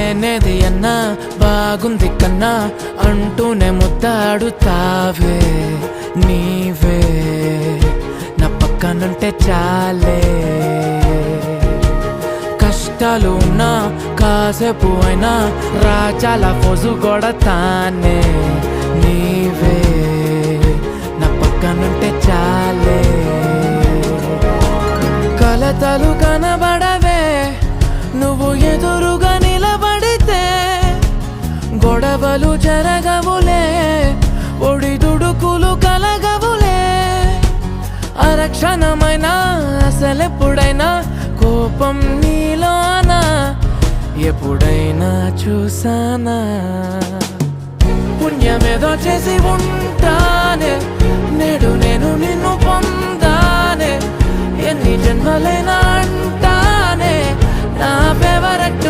లేనేది అన్నా బాగుంది కన్నా అంటూనే ముద్దాడుతావే నీవే నా పక్కనుంటే చాలే. కష్టాలు ఉన్నా కాసేపు అయినా రాజాల ఫోజు కొడతానే నీవే నా పక్కనుంటే చాలే. కలతలు కనబడవే నువ్వు ఎదురుగా నిలబడితే, గొడవలు జరగవులే ఒడిదుడుకులు కలగవులే. అరక్షణమైనా అసలెప్పుడైనా కోపం నీలోనా ఎప్పుడైనా చూసానా? పుణ్యమేదో చేసి ఉంటానే నేడు నేను నిన్ను పొందానే. ఎన్ని జన్మలైనా అంటానే నా ఫేవరెట్